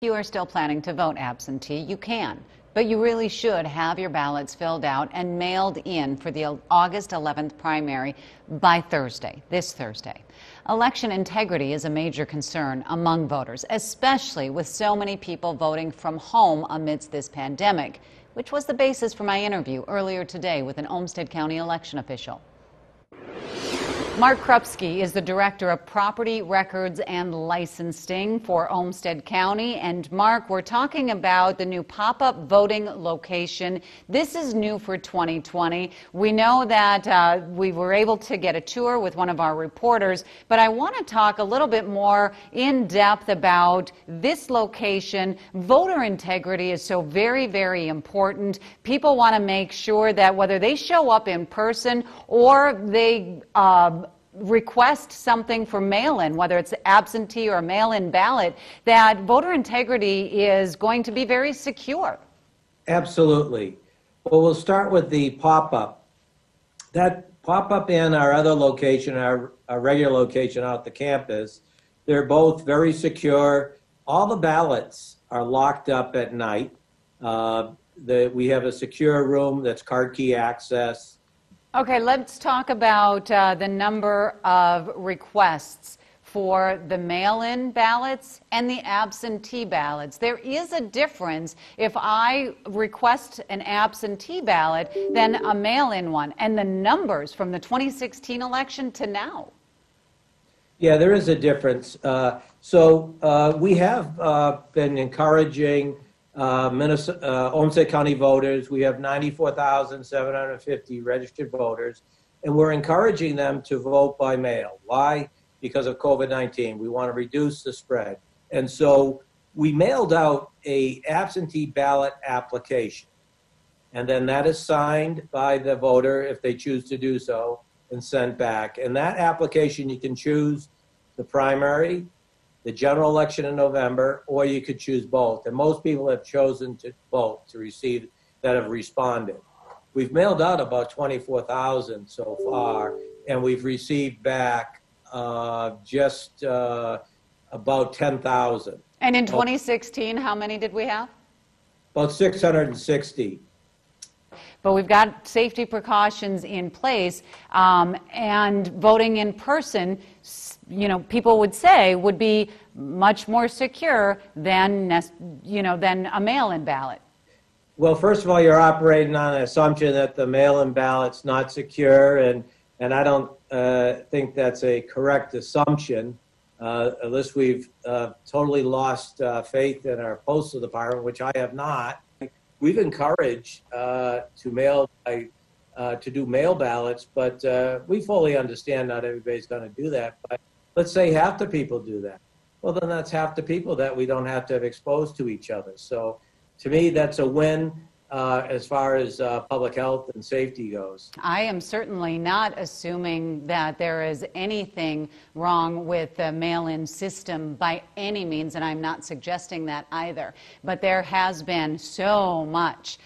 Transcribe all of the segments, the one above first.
You are still planning to vote absentee, you can, but you really should have your ballots filled out and mailed in for the August 11th primary by Thursday, this Thursday. Election integrity is a major concern among voters, especially with so many people voting from home amidst this pandemic, which was the basis for my interview earlier today with an Olmsted County election official. Mark Krupski is the Director of Property Records and Licensing for Olmsted County. And Mark, we're talking about the new pop-up voting location. This is new for 2020. We know that we were able to get a tour with one of our reporters, but I want to talk a little bit more in depth about this location. Voter integrity is so very, very important. People want to make sure that whether they show up in person or they request something for mail-in, whether it's absentee or mail-in ballot, that voter integrity is going to be very secure. Absolutely. Well, we'll start with the pop-up. That pop-up in our other location, our regular location out at the campus, they're both very secure. All the ballots are locked up at night. We have a secure room that's card key access. Okay, let's talk about the number of requests for the mail-in ballots and the absentee ballots. There is a difference if I request an absentee ballot than a mail-in one, and the numbers from the 2016 election to now. Yeah, there is a difference. We have been encouraging Olmsted County voters. We have 94,750 registered voters, and we're encouraging them to vote by mail. Why? Because of COVID-19. We want to reduce the spread. And so we mailed out a absentee ballot application, and then that is signed by the voter if they choose to do so and sent back. And that application, you can choose the primary, the general election in November, or you could choose both. And most people have chosen to vote to receive that have responded. We've mailed out about 24,000 so far, and we've received back just about 10,000. And in 2016, how many did we have? About 660. But we've got safety precautions in place, and voting in person, you know, people would say would be much more secure than, than a mail-in ballot. Well, first of all, you're operating on an assumption that the mail-in ballot's not secure, and I don't think that's a correct assumption, unless we've totally lost faith in our postal department, which I have not. We've encouraged to do mail ballots, but we fully understand not everybody's going to do that. But let's say half the people do that. Well, then that's half the people that we don't have to have exposed to each other. So to me, that's a win as far as public health and safety goes. I am certainly not assuming that there is anything wrong with the mail-in system by any means, and I'm not suggesting that either. But there has been so much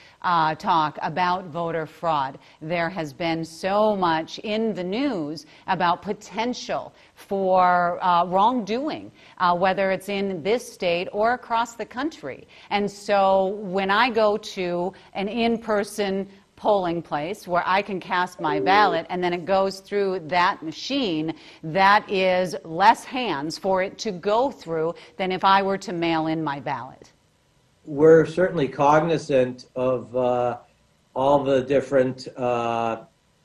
talk about voter fraud. There has been so much in the news about potential for wrongdoing, whether it's in this state or across the country. And so when I go to an in-person polling place where I can cast my ballot and then it goes through that machine, that is less hands for it to go through than if I were to mail in my ballot. We're certainly cognizant of all the different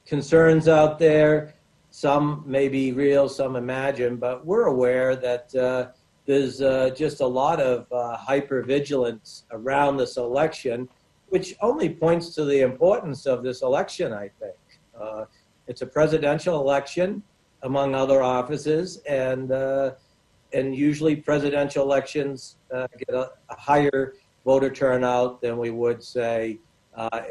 concerns out there. Some may be real, some imagined, but we're aware that there's just a lot of hypervigilance around this election, which only points to the importance of this election, I think. It's a presidential election, among other offices, and usually presidential elections get a higher voter turnout than we would say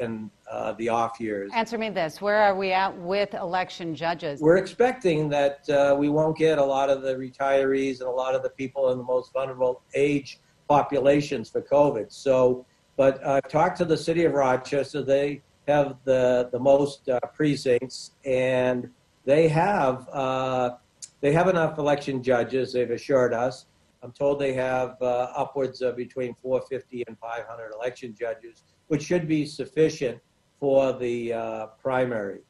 in the off years. Answer me this, where are we at with election judges? We're expecting that we won't get a lot of the retirees and a lot of the people in the most vulnerable age populations for COVID. So, but I've talked to the city of Rochester. They have the most precincts, and they have enough election judges, they've assured us. I'm told they have upwards of between 450 and 500 election judges, which should be sufficient for the primary.